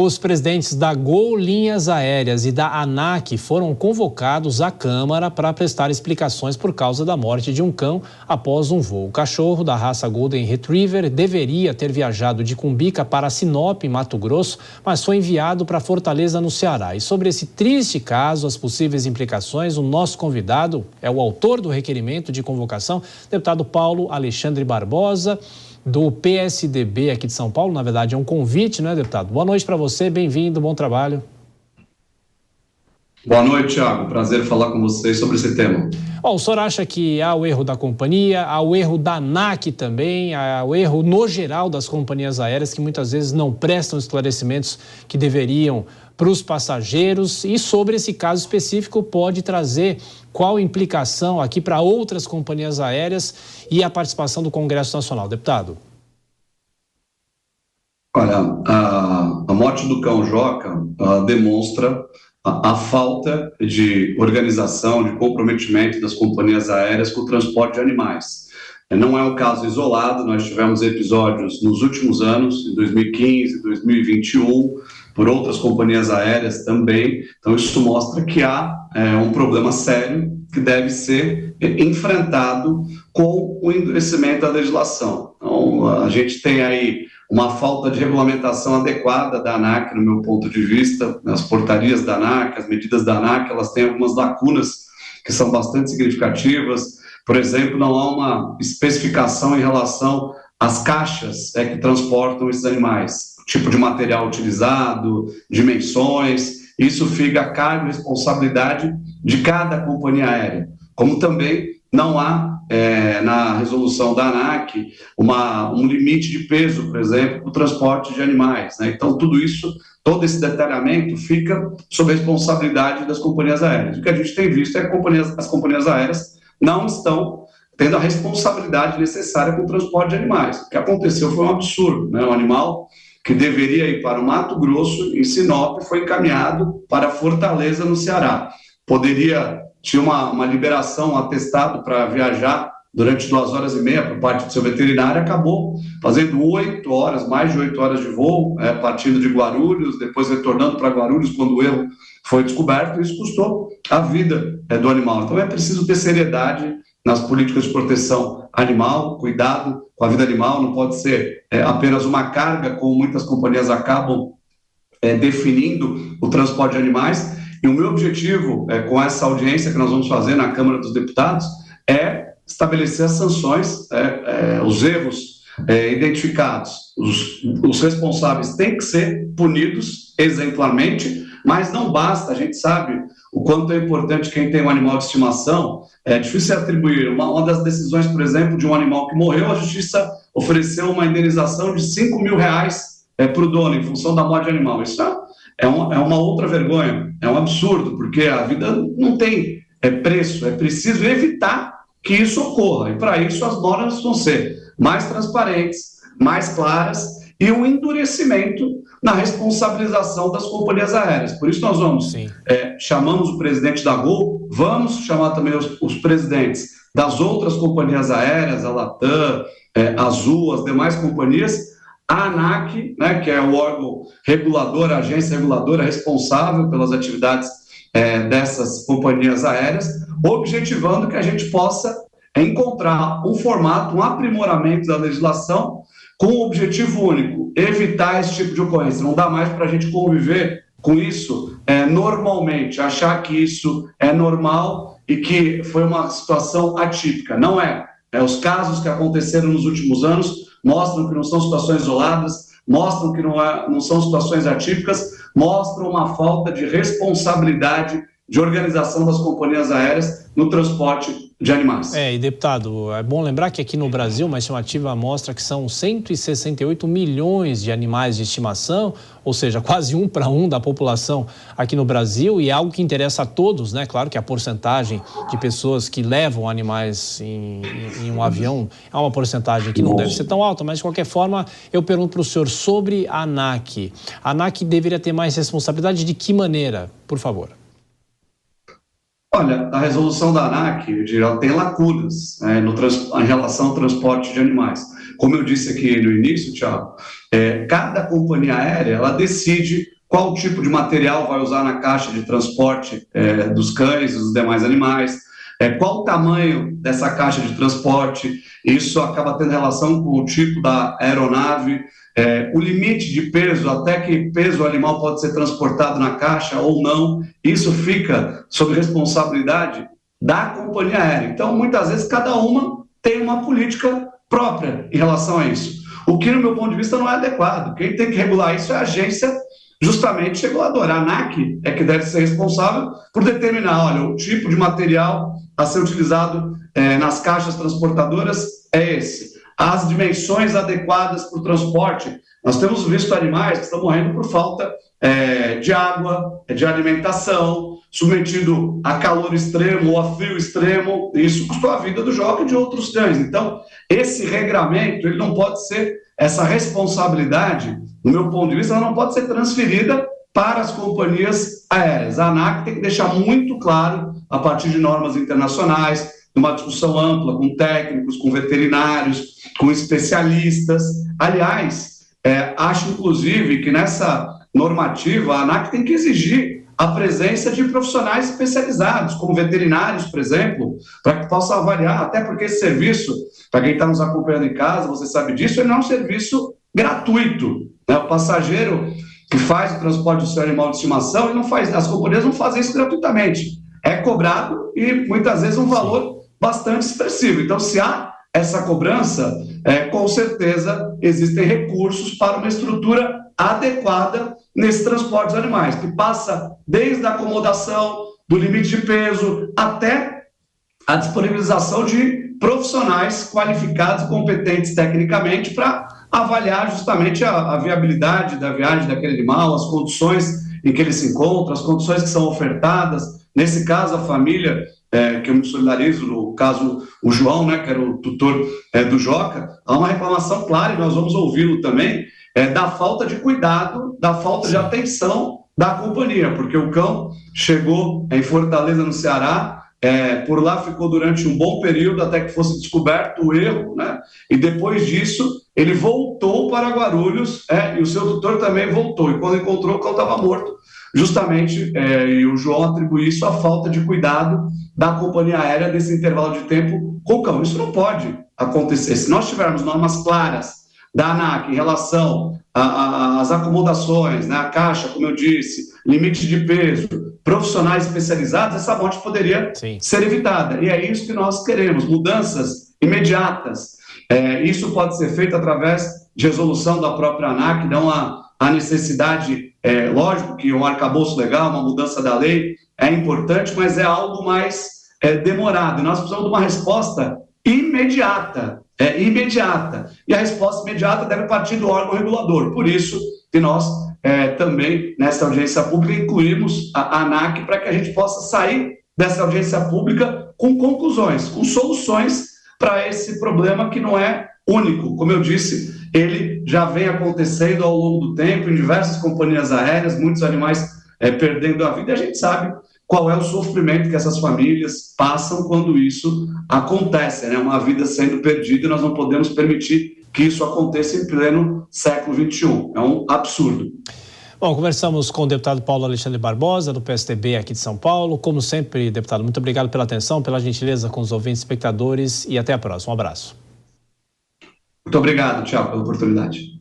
Os presidentes da Gol Linhas Aéreas e da ANAC foram convocados à Câmara para prestar explicações por causa da morte de um cão após um voo. O cachorro da raça Golden Retriever deveria ter viajado de Cumbica para Sinop, em Mato Grosso, mas foi enviado para Fortaleza, no Ceará. E sobre esse triste caso, as possíveis implicações, o nosso convidado é o autor do requerimento de convocação, deputado Paulo Alexandre Barbosa, do PSDB aqui de São Paulo. Na verdade, é um convite, né, deputado? Boa noite para você, bem-vindo, bom trabalho. Boa noite, Thiago. Prazer falar com vocês sobre esse tema. O senhor acha que há o erro da companhia, há o erro da ANAC também, há o erro no geral das companhias aéreas que muitas vezes não prestam esclarecimentos que deveriam para os passageiros, e sobre esse caso específico pode trazer qual implicação aqui para outras companhias aéreas e a participação do Congresso Nacional, deputado? Olha, a morte do cão Joca demonstra a falta de organização, de comprometimento das companhias aéreas com o transporte de animais. Não é um caso isolado, nós tivemos episódios nos últimos anos, em 2015, 2021, por outras companhias aéreas também. Então, isso mostra que há um problema sério que deve ser enfrentado com o endurecimento da legislação. Então, a gente tem aí uma falta de regulamentação adequada da ANAC, no meu ponto de vista. As portarias da ANAC, as medidas da ANAC, elas têm algumas lacunas que são bastante significativas. Por exemplo, não há uma especificação em relação às caixas que transportam esses animais, tipo de material utilizado, dimensões. Isso fica a cargo e responsabilidade de cada companhia aérea. Como também não há, na resolução da ANAC, um limite de peso, por exemplo, para o transporte de animais, né? Então, tudo isso, todo esse detalhamento fica sob responsabilidade das companhias aéreas. O que a gente tem visto é que as companhias aéreas não estão tendo a responsabilidade necessária com o transporte de animais. O que aconteceu foi um absurdo, né? Um animal que deveria ir para o Mato Grosso, em Sinop, foi encaminhado para Fortaleza, no Ceará. Tinha uma liberação, um atestado para viajar durante 2 horas e meia por parte do seu veterinário, acabou fazendo 8 horas, mais de 8 horas de voo, partindo de Guarulhos, depois retornando para Guarulhos quando o erro foi descoberto, e isso custou a vida do animal. Então é preciso ter seriedade nas políticas de proteção animal, cuidado com a vida animal, não pode ser apenas uma carga, como muitas companhias acabam definindo o transporte de animais. E o meu objetivo com essa audiência que nós vamos fazer na Câmara dos Deputados é estabelecer as sanções, os erros identificados. Os responsáveis têm que ser punidos exemplarmente, mas não basta. A gente sabe o quanto é importante quem tem um animal de estimação. É difícil atribuir. Uma das decisões, por exemplo, de um animal que morreu, a Justiça ofereceu uma indenização de R$5.000 para o dono, em função da morte de animal. Isso é uma outra vergonha, é um absurdo, porque a vida não tem preço, é preciso evitar que isso ocorra, e para isso as normas vão ser mais transparentes, mais claras, e um endurecimento na responsabilização das companhias aéreas. Por isso nós chamamos o presidente da Gol, vamos chamar também os presidentes das outras companhias aéreas, a Latam, a Azul, as demais companhias, a ANAC, né, que é o órgão regulador, a agência reguladora responsável pelas atividades dessas companhias aéreas, objetivando que a gente possa encontrar um formato, um aprimoramento da legislação com um objetivo único: evitar esse tipo de ocorrência. Não dá mais para a gente conviver com isso normalmente, achar que isso é normal e que foi uma situação atípica. Não é. Os casos que aconteceram nos últimos anos mostram que não são situações isoladas, mostram que não são situações atípicas, mostram uma falta de responsabilidade de organização das companhias aéreas no transporte de animais. E deputado, é bom lembrar que aqui no Brasil uma estimativa mostra que são 168 milhões de animais de estimação, ou seja, quase 1 para 1 da população aqui no Brasil, e é algo que interessa a todos, né? Claro que a porcentagem de pessoas que levam animais em um avião é uma porcentagem que não deve ser tão alta, mas de qualquer forma eu pergunto para o senhor sobre a ANAC. A ANAC deveria ter mais responsabilidade de que maneira, por favor? Olha, a resolução da ANAC, ela tem lacunas em relação ao transporte de animais. como eu disse aqui no início, Thiago, cada companhia aérea ela decide qual tipo de material vai usar na caixa de transporte dos cães e dos demais animais, qual o tamanho dessa caixa de transporte. Isso acaba tendo relação com o tipo da aeronave, o limite de peso, até que peso animal pode ser transportado na caixa ou não. Isso fica sob responsabilidade da companhia aérea. Então, muitas vezes, cada uma tem uma política própria em relação a isso. O que, no meu ponto de vista, não é adequado. Quem tem que regular isso é a agência justamente reguladora. A ANAC é que deve ser responsável por determinar, olha, o tipo de material a ser utilizado nas caixas transportadoras é esse. As dimensões adequadas para o transporte. Nós temos visto animais que estão morrendo por falta de água, de alimentação, submetido a calor extremo ou a frio extremo. Isso custou a vida do Joca e de outros cães. Então, esse regramento, ele não pode ser, essa responsabilidade, no meu ponto de vista, ela não pode ser transferida para as companhias aéreas. A ANAC tem que deixar muito claro, a partir de normas internacionais, uma discussão ampla com técnicos, com veterinários, com especialistas. Aliás, acho inclusive que nessa normativa a ANAC tem que exigir a presença de profissionais especializados, como veterinários, por exemplo, para que possa avaliar, até porque esse serviço, para quem está nos acompanhando em casa, você sabe disso, ele não é um serviço gratuito, né? O passageiro que faz o transporte do seu animal de estimação, ele não faz, as companhias não fazem isso gratuitamente. É cobrado e muitas vezes um valor bastante expressivo. Então, se há essa cobrança, com certeza existem recursos para uma estrutura adequada nesse transporte dos animais, que passa desde a acomodação, do limite de peso, até a disponibilização de profissionais qualificados e competentes tecnicamente para avaliar justamente a viabilidade da viagem daquele animal, as condições em que ele se encontra, as condições que são ofertadas. Nesse caso, a família, que eu me solidarizo, no caso o João, né, que era o tutor do Joca, há uma reclamação clara, e nós vamos ouvi-lo também, da falta de cuidado, da falta de atenção da companhia, porque o cão chegou em Fortaleza, no Ceará, por lá ficou durante um bom período até que fosse descoberto o erro, né? E depois disso ele voltou para Guarulhos, e o seu tutor também voltou, e quando encontrou o cão estava morto, justamente, e o João atribui isso à falta de cuidado da companhia aérea desse intervalo de tempo com o cão. Isso não pode acontecer. Se nós tivermos normas claras da ANAC em relação às acomodações, né, a caixa, como eu disse, limite de peso, profissionais especializados, essa morte poderia ser evitada. E é isso que nós queremos, mudanças imediatas. Isso pode ser feito através de resolução da própria ANAC, não a necessidade, lógico que um arcabouço legal, uma mudança da lei é importante, mas é algo mais demorado. E nós precisamos de uma resposta imediata. Imediata. E a resposta imediata deve partir do órgão regulador. Por isso que nós também, nessa audiência pública, incluímos a ANAC para que a gente possa sair dessa audiência pública com conclusões, com soluções para esse problema que não é único. Como eu disse, ele já vem acontecendo ao longo do tempo em diversas companhias aéreas, muitos animais perdendo a vida, e a gente sabe qual é o sofrimento que essas famílias passam quando isso acontece, né? Uma vida sendo perdida, e nós não podemos permitir que isso aconteça em pleno século XXI. É um absurdo. Bom, conversamos com o deputado Paulo Alexandre Barbosa, do PSDB aqui de São Paulo. Como sempre, deputado, muito obrigado pela atenção, pela gentileza com os ouvintes, espectadores, e até a próxima. Um abraço. Muito obrigado, Thiago, pela oportunidade.